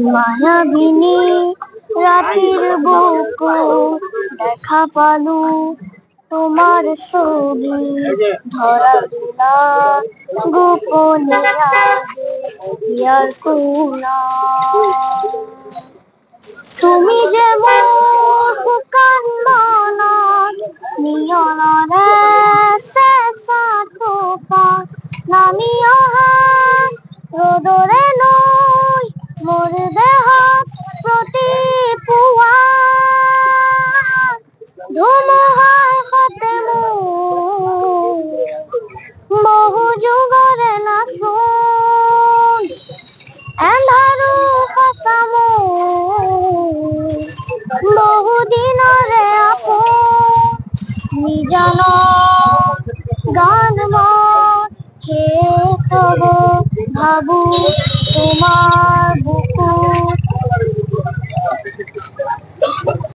মায়াবিনী রাতের বুকু দেখা পালু তোমার ছবি ধরা দিলা গোপনে ইয়ার কোনা তুমি যে মোর কান্নার নিয়নরে শেষা টোপা নামিয়া রোদরে নই মোর দেহ প্রতি পুয়া ধুমুহায় হতে বহু যুগরে না শুন এন্ধারু হসামু বহু দিনরে আপন নিজান গান মন হে তব ভাবু তোমার বুক